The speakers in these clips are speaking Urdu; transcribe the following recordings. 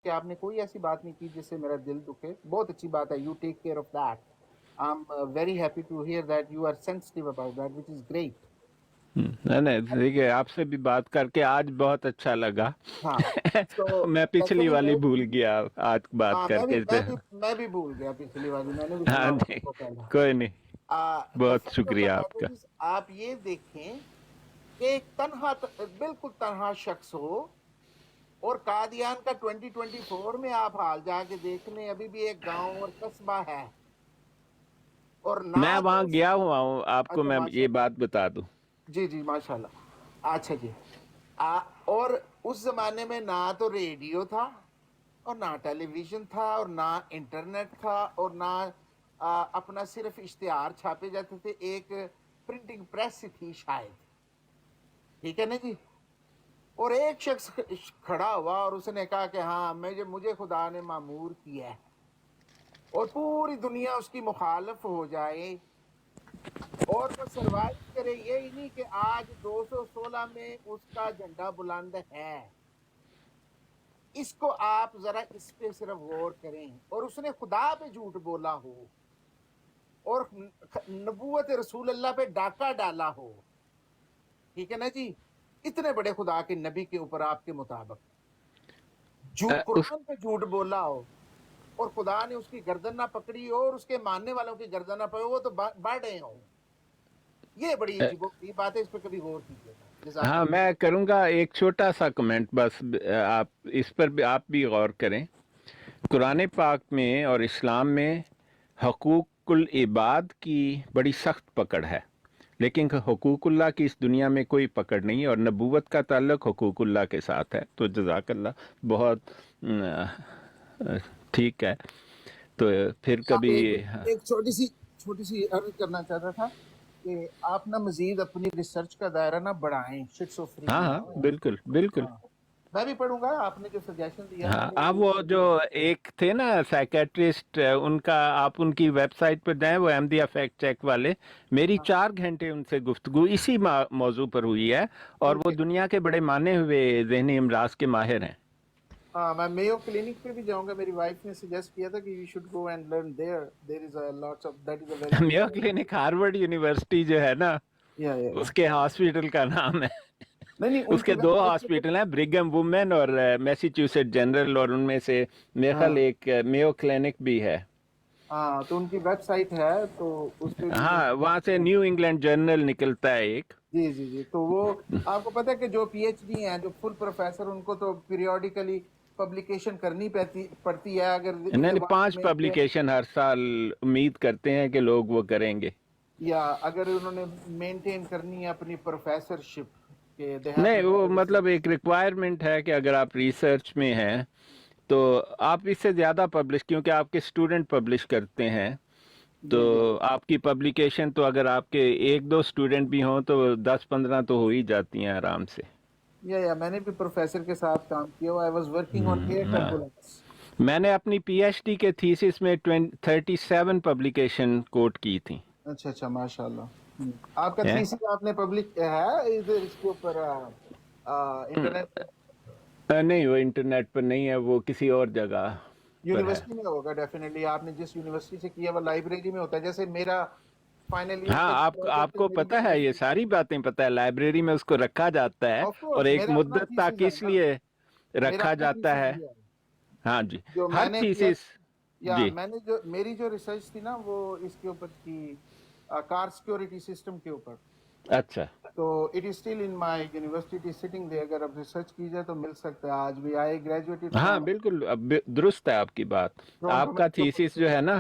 کہ آپ نے کوئی ایسی بات نہیں کی جس سے میرا دل دکھے. بہت اچھی بات ہے. You take care of that. I am very happy to hear that you are sensitive about that which is great. نہیں نہیں ٹھیک ہے، آپ سے بھی بات کر کے آج بہت اچھا لگا. ہاں تو میں پچھلی ایکچولی والی بھول گیا آج بات ہاں کر کے. میں بھی بھول گیا پچھلی والی. میں نے بھی ہاں سنا جی، وہ پہلا. کوئی نہیں، دا بہت فیکٹ آف دا شکریہ آپ کا. میٹر از آپ یہ دیکھیں کہ ایک تنہا بالکل تنہا شخص ہو اور قادیان کا 2024 میں آپ حال جا کے دیکھ لیں ابھی بھی ایک گاؤں اور قصبہ ہے اور نہ میں وہاں تو. گیا ہوا ہوں، آپ کو اچھا میں ماشاء یہ اللہ. بات بتا دوں. جی جی ماشاء اللہ. اچھا جی. اور اس زمانے میں نہ تو ریڈیو تھا اور نہ ٹیلی ویژن تھا اور نہ انٹرنیٹ تھا اور نہ اپنا صرف اشتہار چھاپے جاتے تھے. ایک پرنٹنگ پریس تھی شاید. ٹھیک ہے نا جی. اور ایک شخص کھڑا ہوا اور اس نے کہا کہ ہاں مجھے خدا نے مامور کیا ہے اور پوری دنیا اس کی مخالف ہو جائے اور وہ سروائیو کرے. یہی نہیں کہ آج 216 میں اس کا جھنڈا بلند ہے. اس کو آپ ذرا اس پہ صرف غور کریں. اور اس نے خدا پہ جھوٹ بولا ہو اور نبوت رسول اللہ پہ ڈاکہ ڈالا ہو. ٹھیک ہے نا جی. اتنے بڑے خدا کے نبی کے اوپر آپ کے مطابق اس قرآن پہ جھوٹ بولا ہو اور خدا نے اس کی گردن نہ پکڑی ہو اور اس کے ماننے والوں کی گردن نہ پکڑی ہو تو بڑھ رہے ہوں. یہ بڑی عجیب یہ بات ہے. اس پہ کبھی غور کیجیے گا. جزاک ہاں، اللہ. میں کروں گا ایک چھوٹا سا کمنٹ بس. آپ اس پر بھی آپ بھی غور کریں. قرآن پاک میں اور اسلام میں حقوق العباد کی بڑی سخت پکڑ ہے، لیکن حقوق اللہ کی اس دنیا میں کوئی پکڑ نہیں ہے، اور نبوت کا تعلق حقوق اللہ کے ساتھ ہے. تو جزاک اللہ، بہت ٹھیک ہے. تو پھر کبھی ایک چھوٹی سی عرض کرنا چاہتا تھا کہ آپ نہ مزید اپنی ریسرچ کا دائرہ نہ بڑھائیں ہاں ہاں شیزوفرینیا. بالکل بالکل. ہاں میں بھی پڑھوں گا. آپ نے جو سجیشن دیا میں ہاں، نے آپ وہ بھی جو ایک تھے نا سائیکیٹرسٹ، ان کا آپ ان کی ویب سائٹ پر جائیں، وہ احمدیہ فیکٹ چیک والے. میری 4 گھنٹے ان سے گفتگو اسی موضوع پر ہوئی ہے، اور وہ دنیا کے بڑے مانے ہوئے ذہنی امراض کے ماہر ہیں. ہاں میں میو کلینک پہ بھی جاؤں گا. میری وائف نے سجیسٹ کیا تھا کہ you should go and learn there is a lots of that is a very mu clinic Harvard university جو ہے نا، یا اس کے ہاسپٹل کا نام ہے. نہیں اس ان کی کے ویب 2 سائٹ پہ ہاسپٹل ہیں، برگم وومن اور میسیچیوسیٹ جنرل، اور ان میں سے میرے ہاں خیال ایک میو کلینک بھی ہے. ہاں تو ان کی ویب سائٹ ہے تو اس پہ بھی ہاں، وہاں سے نیو انگلینڈ جرنل نکلتا ہے ایک. جی جی جی. تو وہ آپ کو پتہ ہے کہ جو پی ایچ ڈی ہیں، جو فل پروفیسر، ان کو تو پیریوڈیکلی پبلیکیشن کرنی پڑتی ہے. اگر نہیں، زبان 5 میں پبلیکیشن ہر سال امید کرتے ہیں کہ لوگ وہ کریں گے. یا اگر انہوں نے مینٹین کرنی ہے اپنی پروفیسر شپ کہ دے ہیو ٹو نہیں، ڈو وہ مطلب ریسرچ. ایک ریکوائرمنٹ ہے کہ اگر آپ ریسرچ میں ہیں تو آپ اس سے زیادہ پبلش، کیونکہ آپ کے اسٹوڈنٹ پبلش کرتے ہیں، تو جی جی آپ کی پبلیکیشن تو اگر آپ کے 1-2 اسٹوڈنٹ بھی ہوں تو 10-15 تو ہو ہی جاتی ہیں آرام سے. یا میں نے بھی پروفیسر کے ساتھ کام کیا ہوا. I was working on air ہاں، ٹربولنس. میں نے اپنی پی ایچ ڈی کے تھیسس میں 37 پبلیکیشن کوٹ کی تھیں. اچھا اچھا ماشاء اللہ. آپ کا تھیسس آپ نے پبلک ہے ادھر اس کے اوپر انٹرنیٹ پہ؟ نہیں، وہ انٹرنیٹ پر نہیں ہے، وہ کسی اور جگہ پر ہے. یونیورسٹی میں ہوگا ڈیفینیٹلی. آپ نے جس یونیورسٹی سے کیا وہ لائبریری میں ہوتا ہے. جیسے میرا فائنل ایئر کا ہاں، جو آپ پروجیکٹ ہے کو میری پتہ ہے، یہ یونیورسٹی. ساری باتیں پتہ ہے. لائبریری میں اس کو رکھا جاتا ہے، آف اور کورس ایک میرا اپنا مدت تک تھیسس ہے اس نا. لیے میرا رکھا اپنا جاتا تھیسس ہے. بھی ہے ہاں جی، جو ہر میں نے کیا. تھیسس. یا جی، میں نے جو میری جو ریسرچ تھی نا وہ اس کے اوپر تھی کار سیکورٹی سسٹم کے اوپر. اچھا. تو it is still in my university sitting day. اگر اب ریسرچ کی جائے تو مل سکتا ہے. آج بھی آئی گریجویٹڈ ہاں فرام بالکل، درست ہے آپ کی بات. ٹورانٹو آپ کا تھیسس جو ہے نا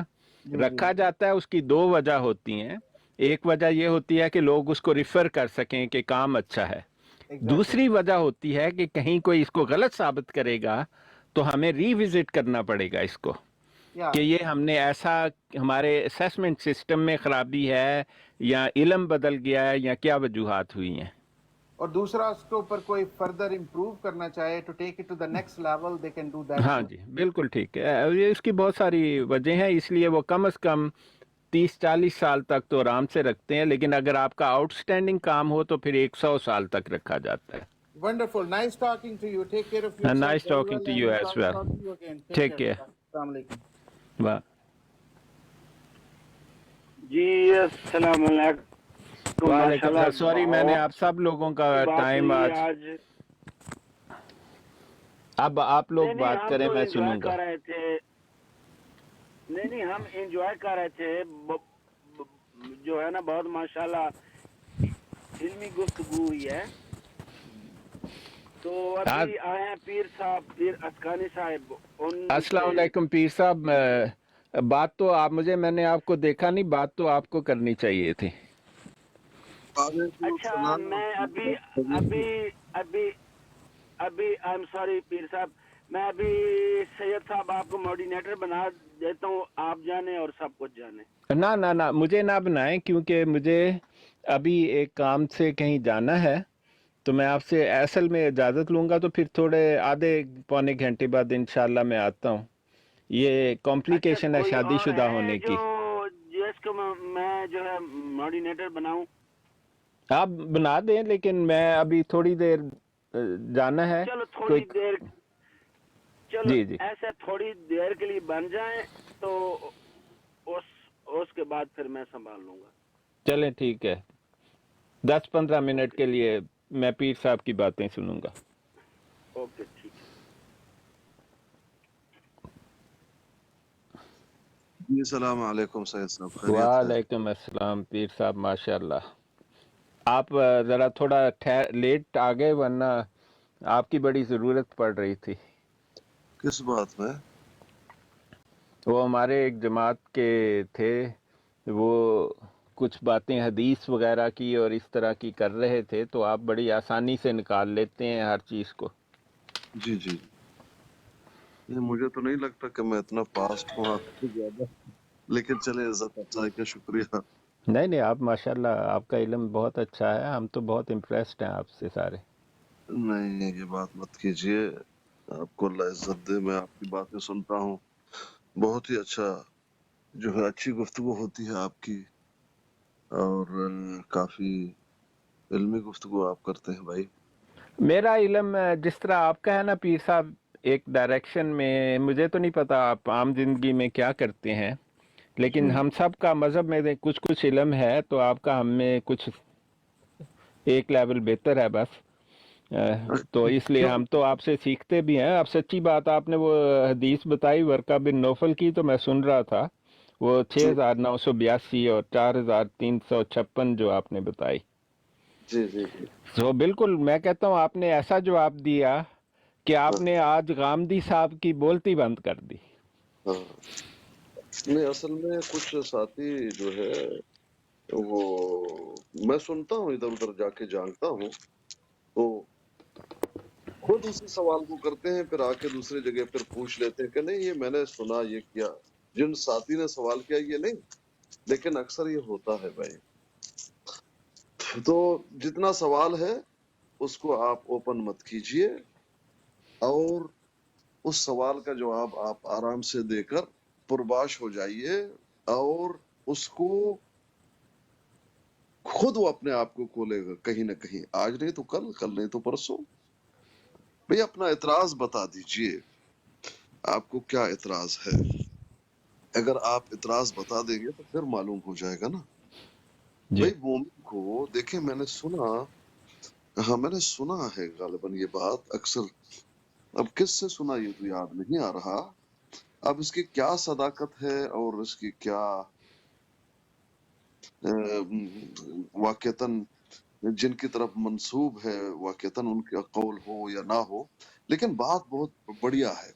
جی جی رکھا جاتا ہے، اس کی 2 وجہ ہوتی ہیں. ایک وجہ یہ ہوتی ہے کہ لوگ اس کو ریفر کر سکیں کہ کام اچھا ہے. ایگزیکٹلی. دوسری وجہ ہوتی ہے کہ کہیں کوئی اس کو غلط ثابت کرے گا تو ہمیں ری وزٹ کرنا پڑے گا اس کو، یا کہ یہ ہم نے ایسا، ہمارے اسیسمنٹ سسٹم میں خرابی ہے یا علم بدل گیا ہے یا کیا وجوہات ہوئی ہیں. اور دوسرا اس کے اوپر کوئی فردر امپروو کرنا چاہے to take it to the next level they can do that ہاں ٹو. جی بالکل ٹھیک ہے. یہ اس کی بہت ساری وجہ ہیں، اس لیے وہ کم از کم 30-40 سال تک تو آرام سے رکھتے ہیں، لیکن اگر آپ کا آؤٹ سٹینڈنگ کام ہو تو پھر 100 سال تک رکھا جاتا ہے. Wonderful. Nice talking to you. Take care of yourself. Nice very talking well, to and you we'll as talk well. to you again. Take care. Assalamu alaikum. Bye. جی السلام علیکم. وعلیکم ماشاءاللہ السلام. سوری میں نے آپ سب لوگوں کا بات ٹائم ہوئی آج آج. اب آپ لوگ نہیں بات ہم کریں تو میں انجوائے سنوں گا. کر رہے تھے. نہیں ہم انجوائے کر رہے تھے. جو ہے نا بہت ماشاءاللہ علمی گفتگو ہوئی ہے. تو ابھی آئے ہیں پیر صاحب، پیر اسکانی صاحب. ان السلام سے علیکم پیر صاحب. بات تو میں نے آپ کو دیکھا نہیں، بات تو آپ کو کرنی چاہیے تھی. اچھا میں ابھی ابھی آئی ایم سوری پیر صاحب، میں ابھی سید صاحب آپ کو موڈینیٹر بنا دیتا ہوں، آپ جانے اور سب کچھ جانے. نہ مجھے نہ بنائیں، کیونکہ مجھے ابھی ایک کام سے کہیں جانا ہے. تو میں آپ سے اصل میں اجازت لوں گا، تو پھر تھوڑے آدھے پونے گھنٹے بعد انشاءاللہ میں آتا ہوں. یہ اچھا کمپلیکیشن ہے کوئی شادی اور شدہ ہے ہونے جو کی. جس کو میں جو ہے موڈینیٹر بناؤں؟ آپ بنا دیں، لیکن میں ابھی تھوڑی دیر جانا ہے. چلو کوئی تھوڑی دیر، چلو جی ایسے تھوڑی دیر کے لیے بن جائیں تو اس کے بعد پھر میں سنبھال لوں گا. چلیں ٹھیک ہے. 10-15 منٹ اوکے کے لیے میں پیر صاحب کی باتیں سنوں گا. اوکے ٹھیک ہے. جی السلام علیکم سید صاحب، خیریت ہے؟ وعلیکم السلام پیر صاحب، ماشاءاللہ. آپ ذرا تھوڑا لیٹ آ گئے، ورنہ آپ کی بڑی ضرورت پڑ رہی تھی. کس بات میں؟ وہ ہمارے ایک جماعت کے تھے، وہ کچھ باتیں حدیث وغیرہ کی اور اس طرح کی کر رہے تھے، تو آپ بڑی آسانی سے نکال لیتے ہیں ہر چیز کو. جی یہ مجھے تو نہیں لگتا کہ میں اتنا فاسٹ ہوں آپ سے زیادہ، لیکن چلے عزت افزائی کا شکریہ. نہیں آپ ماشاءاللہ آپ کا علم بہت اچھا ہے، ہم تو بہت امپریسڈ ہیں آپ سے سارے. نہیں یہ بات مت کیجیے، آپ کو اللہ عزت دے. میں آپ کی باتیں سنتا ہوں، بہت ہی اچھا جو ہے اچھی گفتگو ہوتی ہے آپ کی، اور کافی علمی گفتگو آپ کرتے ہیں بھائی. میرا علم جس طرح آپ کا ہے نا پیر صاحب، ایک ڈائریکشن میں، مجھے تو نہیں پتا آپ عام زندگی میں کیا کرتے ہیں، لیکن ہم سب کا مذہب میں کچھ علم ہے، تو آپ کا ہم میں کچھ ایک لیول بہتر ہے بس. تو اس لیے ہم تو آپ سے سیکھتے بھی ہیں. اب سچی بات، آپ نے وہ حدیث بتائی ورقہ بن نوفل کی، تو میں سن رہا تھا، وہ 6982 اور 4356 جو آپ نے بتائی. جی تو بالکل میں کہتا ہوں آپ نے ایسا جواب دیا کہ آپ نے آج غامدی صاحب کی بولتی بند کر دی. ہاں نہیں، اصل میں کچھ ساتھی جو ہے وہ میں سنتا ہوں، ادھر ادھر جا کے جانتا ہوں، تو خود اسی سوال کو کرتے ہیں، پھر آ کے دوسری جگہ پھر پوچھ لیتے ہیں کہ نہیں یہ میں نے سنا، یہ کیا. جن ساتھی نے سوال کیا یہ نہیں، لیکن اکثر یہ ہوتا ہے بھائی. تو جتنا سوال ہے اس کو آپ اوپن مت کیجئے، اور اس سوال کا جواب آپ آرام سے دے کر پرباش ہو جائیے، اور اس کو خود وہ اپنے آپ کو کھولے گا کہیں نہ کہیں. آج نہیں تو کل، کل نہیں تو پرسوں. بھئی اپنا اعتراض بتا دیجئے، آپ کو کیا اعتراض ہے. اگر آپ اعتراض بتا دیں گے تو پھر معلوم ہو جائے گا نا. جی بھئی مومن کو دیکھیں، میں نے سنا ہے غالباً یہ بات اکثر، اب کس سے سنا یہ تو یاد نہیں آ رہا. اب اس کی کیا صداقت ہے اور اس کی کیا واقعتاً جن کی طرف منسوب ہے واقعتاً ان کا قول ہو یا نہ ہو، لیکن بات بہت بڑھیا ہے.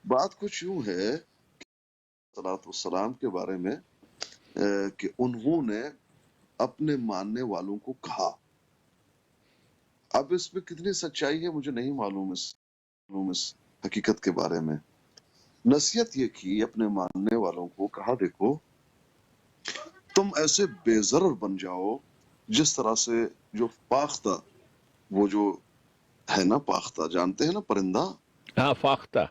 بات کچھ یوں ہے صلاۃ والسلام کے بارے میں، کہ انہوں نے اپنے ماننے والوں کو کہا. اب اس میں کتنی سچائی ہے مجھے نہیں معلوم، اس حقیقت کے بارے میں. نصیحت یہ کی اپنے ماننے والوں کو، کہا دیکھو تم ایسے بے ضرر بن جاؤ جس طرح سے جو پاختہ، وہ جو ہے نا پاختہ، جانتے ہیں نا پرندہ، ہاں فاختہ.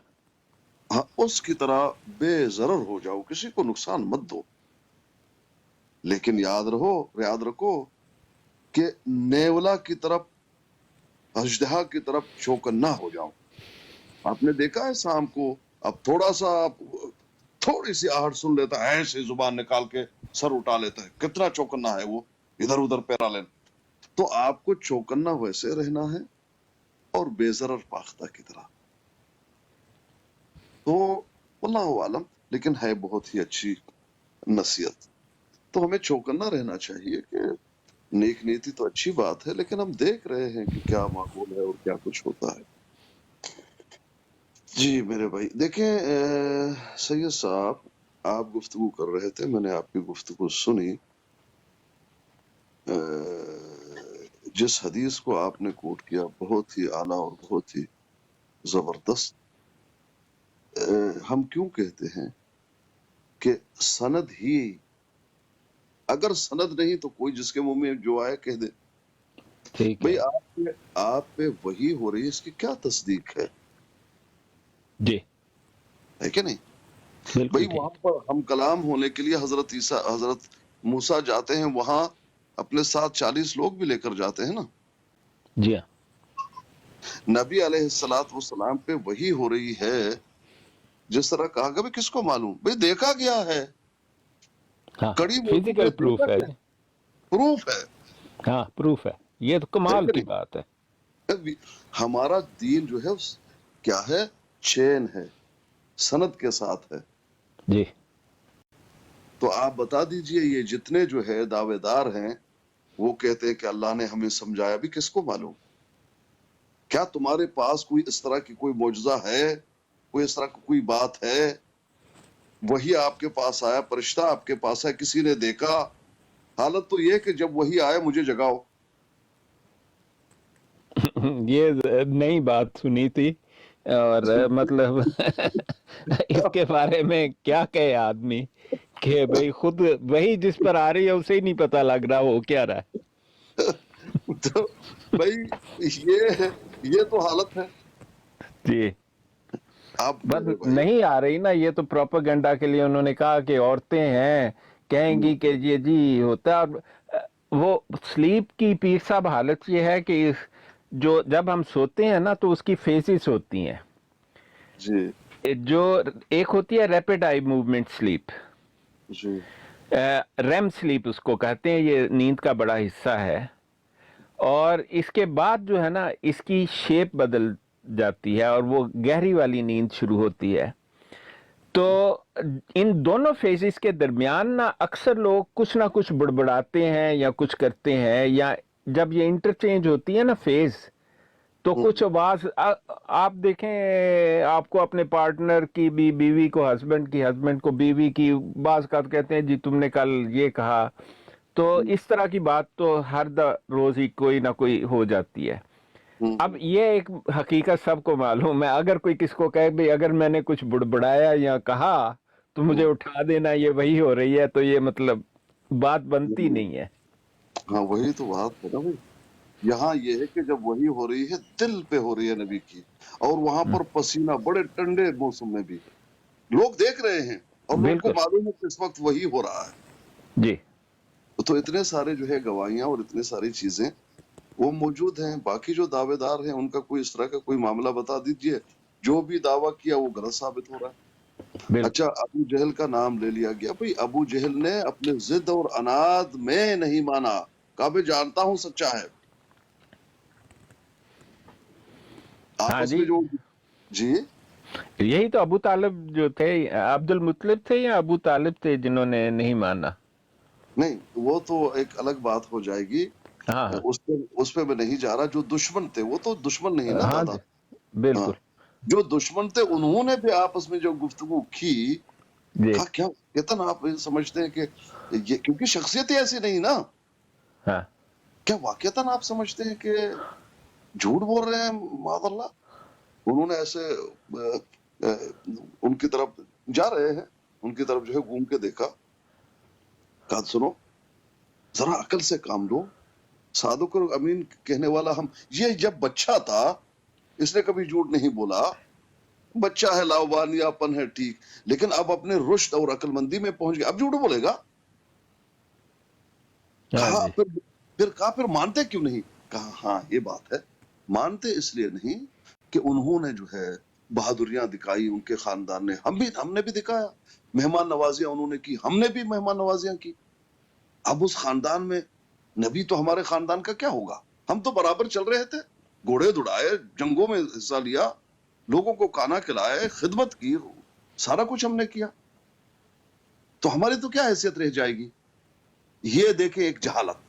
ہاں اس کی طرح بے ضرر ہو جاؤ، کسی کو نقصان مت دو. لیکن یاد رکھو کہ نیولا کی طرف اژدہا کی طرف چوکنا ہو جاؤں. آپ نے دیکھا ہے شام کو اب تھوڑا سا تھوڑی سی آہٹ سن لیتا ہے ایسے زبان نکال کے سر اٹھا لیتا ہے, کتنا چوکنا ہے وہ, ادھر ادھر پیرا لینا. تو آپ کو چوکنا ویسے رہنا ہے اور بے ضرر پاختہ کی طرح. تو واللہ عالم, لیکن ہے بہت ہی اچھی نصیحت. تو ہمیں چوکنا رہنا چاہیے کہ نیک نیتی تو اچھی بات ہے, لیکن ہم دیکھ رہے ہیں کہ کیا ماحول ہے اور کیا کچھ ہوتا ہے. جی میرے بھائی دیکھیں, سید صاحب آپ گفتگو کر رہے تھے, میں نے آپ کی گفتگو سنی. جس حدیث کو آپ نے کوٹ کیا بہت ہی اعلیٰ اور بہت ہی زبردست. ہم کیوں کہتے ہیں کہ سند ہی, اگر سند نہیں تو کوئی جس کے منہ میں جو آئے کہہ دے. ٹھیک بھئی ہے آپ پہ وہی ہو رہی ہے, اس کی کیا تصدیق ہے جی کہ نہیں؟ بالکل بھئی ٹھیک. وہاں پر ہم کلام ہونے کے لیے حضرت موسیٰ جاتے ہیں, وہاں اپنے ساتھ 40 لوگ بھی لے کر جاتے ہیں نا. جی ہاں نبی علیہ السلام پہ وہی ہو رہی ہے, جس طرح کہا گیا کس کو معلوم, بھئی دیکھا گیا ہے, ہاں کڑی موجود ہے, فزیکل دیکھا پروف ہے. گیا, پروف ہے. ہاں پروف ہے, یہ تو ہے کمال کہ کی نہیں؟ بات ہے. ہمارا دین جو ہے کیا ہے, چین ہے, سند کے ساتھ ہے. جی تو آپ بتا دیجئے یہ جتنے جو ہے دعوے دار ہیں وہ کہتے ہیں کہ اللہ نے ہمیں سمجھایا, بھی کس کو معلوم. کیا تمہارے پاس کوئی اس طرح کی کوئی معجزہ ہے, کوئی اس طرح کی کوئی بات ہے؟ وہی آپ کے پاس آیا, فرشتہ آپ کے پاس ہے, کسی نے دیکھا؟ حالت تو یہ کہ جب وہی آئے مجھے جگاؤ. یہ نئی بات سنی تھی, اور مطلب اس کے بارے میں کیا کہے آدمی کہ بھئی خود وہی جس پر آ رہی ہے اسے ہی نہیں پتا لگ رہا وہ کیا رہا ہے. تو بھائی یہ تو حالت ہے. جی آپ بس میرے بھائی, نہیں آ رہی نا, یہ تو پروپیگنڈا کے لیے انہوں نے کہا کہ عورتیں ہیں, کہیں گی کہ یہ جی ہوتا ہے. اور وہ سلیپ کی پیر صاحب حالت یہ ہے کہ جو جب ہم سوتے ہیں نا تو اس کی فیزز ہوتی ہیں, جی جو ایک ہوتی ہے ریپڈ آئی موومنٹ سلیپ, جی ریم سلیپ اس کو کہتے ہیں, یہ نیند کا بڑا حصہ ہے. اور اس کے بعد جو ہے نا اس کی شیپ بدل جاتی ہے اور وہ گہری والی نیند شروع ہوتی ہے. تو ان دونوں فیزز کے درمیان نا اکثر لوگ کچھ نہ کچھ بڑبڑاتے ہیں یا کچھ کرتے ہیں, یا جب یہ انٹرچینج ہوتی ہے نا فیز, تو کچھ آواز آپ دیکھیں, آپ کو اپنے پارٹنر کی بھی, بیوی کو ہسبینڈ کی, ہسبینڈ کو بیوی کی, بعض کا کہتے ہیں جی تم نے کل یہ کہا. تو اس طرح کی بات تو ہر روز ہی کوئی نہ کوئی ہو جاتی ہے. اب یہ ایک حقیقت سب کو معلوم ہے, اگر کوئی کس کو کہے بھئی اگر میں نے کچھ بڑبڑایا یا کہا تو مجھے اٹھا دینا, یہ وہی ہو رہی ہے, تو یہ مطلب بات بنتی نہیں ہے. ہاں وہی تو بات ہے نا بھائی. یہاں یہ ہے کہ جب وہی ہو رہی ہے دل پہ ہو رہی ہے نبی کی, اور وہاں پر پسینہ بڑے ٹھنڈے موسم میں بھی لوگ دیکھ رہے ہیں, اور لوگ کو بالکل معلوم ہے کہ اس وقت وہی ہو رہا ہے. جی تو اتنے سارے جو ہے گواہیاں اور اتنے ساری چیزیں وہ موجود ہیں. باقی جو دعوے دار ہیں ان کا کوئی اس طرح کا کوئی معاملہ بتا دیجئے, جو بھی دعویٰ کیا وہ غلط ثابت ہو رہا ہے. بالکل. اچھا ابو جہل کا نام لے لیا گیا, بھئی ابو جہل نے اپنے ضد اور اناد میں نہیں مانا, کہا میں جانتا ہوں سچا ہے. ہاں آپس میں جی, جو جی یہی تو ابو طالب جو تھے, عبد المطلب تھے یا ابو طالب تھے جنہوں نے نہیں مانا؟ نہیں وہ تو ایک الگ بات ہو جائے گی, ہاں ہاں اس پہ میں نہیں جا رہا. جو دشمن تھے وہ تو دشمن نہیں نا ہاں دادا. جی ہاں بالکل جو دشمن تھے انہوں نے بھی آپس میں جو گفتگو کی, جی کہا کیا کتنا آپ سمجھتے ہیں کہ یہ, کیونکہ شخصیت ہی ایسی نہیں نا, ہاں کیا واقعتاً آپ سمجھتے ہیں کہ جھوٹ بول رہے ہیں معاذ اللہ؟ انہوں نے ایسے ان کی طرف جا رہے ہیں, ان کی طرف جو ہے گھوم کے دیکھا, کہا سنو ذرا عقل سے کام لو, صادق اور امین کہنے والا ہم, یہ جب بچہ تھا اس نے کبھی جھوٹ نہیں بولا, بچہ ہے, لاوبالیہ پن ہے ٹھیک, لیکن اب اپنے رشد اور عقل مندی میں پہنچ گیا, اب جھوٹ بولے گا. ہاں کہا جی پھر مانتے کیوں نہیں؟ کہا ہاں یہ بات ہے, مانتے اس لیے نہیں کہ انہوں نے جو ہے بہادریاں دکھائی، ان کے خاندان نے، ہم نے بھی دکھایا، مہمان نوازیاں انہوں نے کی، ہم نے بھی مہمان نوازیاں کی. اب اس خاندان میں نبی تو ہمارے خاندان کا کیا ہوگا؟ ہم تو برابر چل رہے تھے، گھوڑے دوڑائے، جنگوں میں حصہ لیا، لوگوں کو کھانا کھلائے، خدمت کی، سارا کچھ ہم نے کیا. تو ہماری تو کیا حیثیت رہ جائے گی؟ یہ دیکھیں ایک جہالت.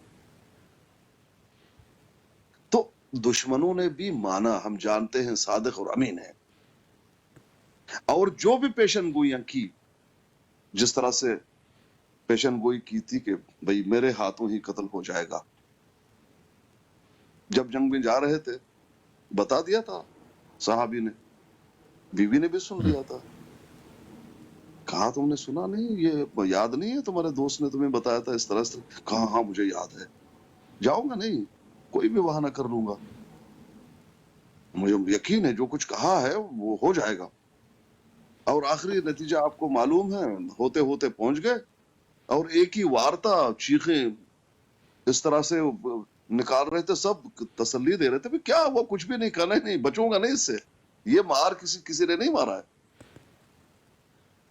تو دشمنوں نے بھی مانا، ہم جانتے ہیں صادق اور امین ہے، اور جو بھی پیشن گوئیاں کی، جس طرح سے پیشن گوئی کی تھی کہ بھئی میرے ہاتھوں ہی قتل ہو جائے گا، جب جنگ میں جا رہے تھے بتا دیا تھا صحابی نے، بیوی نے بھی سن لیا تھا. کہا تم نے سنا نہیں، یہ یاد نہیں ہے تمہارے دوست نے تمہیں بتایا تھا اس طرح سے؟ کہا ہاں مجھے یاد ہے. جاؤں گا نہیں، کوئی بھی بہانہ کر لوں گا، مجھے یقین ہے جو کچھ کہا ہے وہ ہو جائے گا. اور آخری نتیجہ آپ کو معلوم ہے، ہوتے ہوتے پہنچ گئے، اور ایک ہی وارتا، چیخیں اس طرح سے نکال رہے تھے، سب تسلی دے رہے تھے کہ کیا وہ کچھ بھی نہیں کرنا، نہیں بچوں گا نہیں اس سے، یہ مار کسی نے نہیں مارا ہے.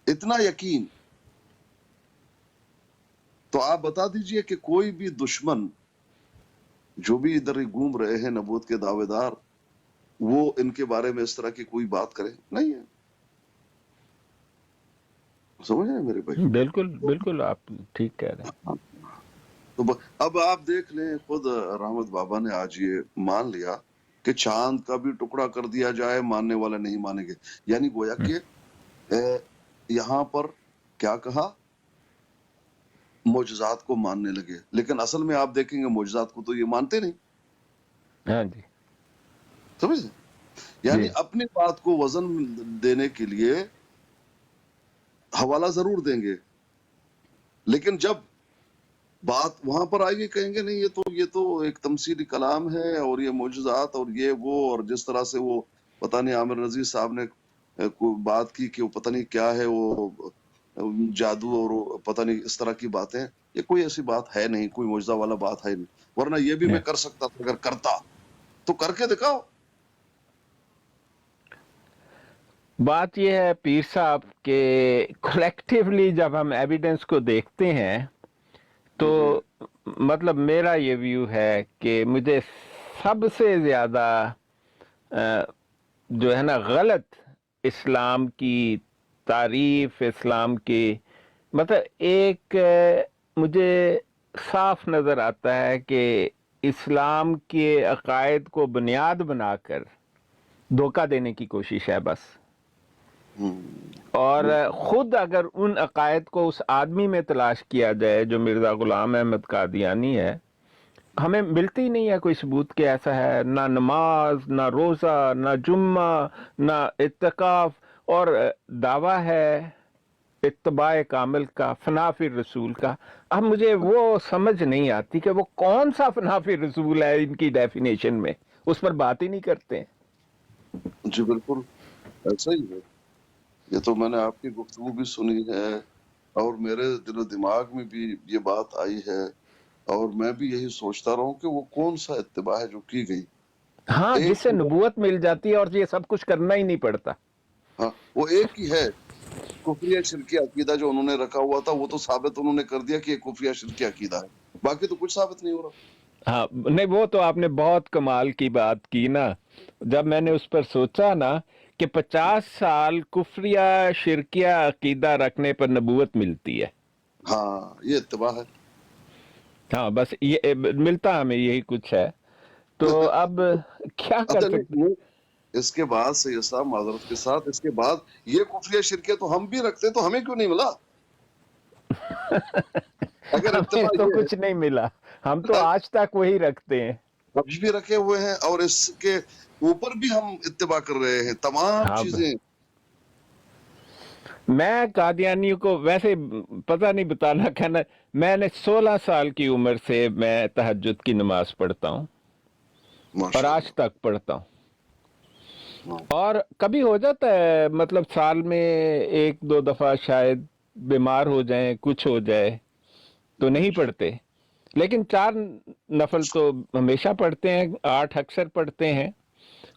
اتنا یقین. تو آپ بتا دیجئے کہ کوئی بھی دشمن جو بھی ادھر گھوم رہے ہیں نبوت کے دعوے دار، وہ ان کے بارے میں اس طرح کی کوئی بات کرے نہیں ہے. سمجھ رہے ہیں میرے بھائی؟ بالکل بالکل آپ ٹھیک کہہ رہے ہیں. تو اب آپ دیکھ لیں، خود رحمت بابا نے آج یہ مان لیا کہ چاند کا بھی ٹکڑا کر دیا جائے ماننے والے نہیں مانیں گے. یعنی گویا کہ یہاں پر کیا کہا، معجزات کو ماننے لگے، لیکن اصل میں آپ دیکھیں گے معجزات کو تو یہ مانتے نہیں. ہاں جی سمجھ لیں؟ یعنی جی اپنی بات کو وزن دینے کے لیے حوالہ ضرور دیں گے، لیکن جب بات وہاں پر آئے گی کہیں گے نہیں یہ تو ایک تمثیلی کلام ہے، اور یہ معجزات اور یہ وہ، اور جس طرح سے وہ پتہ نہیں عامر نذیر صاحب نے کوئی بات کی کہ وہ پتہ نہیں کیا ہے، وہ جادو اور پتہ نہیں اس طرح کی باتیں، یہ کوئی ایسی بات ہے نہیں، کوئی معجزہ والا بات ہے نہیں. ورنہ یہ بھی میں کر سکتا تھا، اگر کرتا تو کر کے دکھاؤ. بات یہ ہے پیر صاحب کہ کلیکٹیولی جب ہم ایویڈنس کو دیکھتے ہیں تو مطلب میرا یہ ویو ہے کہ مجھے سب سے زیادہ جو ہے نا غلط اسلام کی تعریف، اسلام کی مطلب ایک مجھے صاف نظر آتا ہے کہ اسلام کے عقائد کو بنیاد بنا کر دھوکہ دینے کی کوشش ہے بس. اور خود اگر ان عقائد کو اس آدمی میں تلاش کیا جائے جو مرزا غلام احمد قادیانی ہے، ہمیں ملتی نہیں ہے کوئی ثبوت کہ ایسا ہے. نہ نماز، نہ روزہ، نہ جمعہ، نہ اعتکاف، اور دعویٰ ہے اتباع کامل کا، فنا فی الرسول کا. اب مجھے وہ سمجھ نہیں آتی کہ وہ کون سا فنا فی الرسول ہے ان کی ڈیفینیشن میں، اس پر بات ہی نہیں کرتے. جی بالکل ایسا ہی ہے. یہ تو میں نے آپ کی گفتگو بھی سنی ہے، اور میرے دل و دماغ میں بھی یہ بات آئی ہے، اور میں بھی یہی سوچتا رہا ہوں کہ وہ کون سا اتباع ہے جو کی گئی. ہاں جس ایک سے نبوت مل جاتی ہے اور یہ سب کچھ کرنا ہی نہیں پڑتا. ہاں وہ ایک ہی ہے. کفریہ شرکی عقیدہ جو انہوں نے رکھا ہوا تھا وہ تو ثابت انہوں نے کر دیا کہ یہ کفریہ شرکی عقیدہ ہے، باقی تو کچھ ثابت نہیں ہو رہا. ہاں نہیں، وہ تو آپ نے بہت کمال کی بات کی نا. جب میں نے اس پر سوچا نا کہ 50 سال کفریہ شرکیہ عقیدہ رکھنے پر نبوت ملتی ہے. ہاں یہ اتباع ہے. ہاں بس یہ ملتا ہمیں یہی کچھ ہے. تو اب کیا کر اچھا سکتے؟ نہیں، اس کے بعد سید صاحب معذرت کے ساتھ، اس کے بعد یہ کفریہ شرکیہ تو ہم بھی رکھتے ہیں، تو ہمیں کیوں نہیں ملا؟ اگر ہمیں اتباع تو یہ کچھ نہیں ملا، ہم تو ہے، آج تک وہی رکھتے ہیں. ابھی بھی رکھے ہوئے ہیں، اور اس کے اوپر بھی ہم اتباع کر رہے ہیں تمام ہاں چیزیں. میں قادیانیوں کو ویسے پتہ نہیں بتانا کہنا، میں نے 16 سال کی عمر سے میں تہجد کی نماز پڑھتا ہوں اور ماشاء آج اللہ. تک پڑھتا ہوں. ہاں. اور کبھی ہو جاتا ہے مطلب سال میں 1-2 دفعہ شاید بیمار ہو جائیں، کچھ ہو جائے تو نہیں پڑھتے، لیکن 4 نفل تو ہمیشہ پڑھتے ہیں، 8 اکثر پڑھتے ہیں.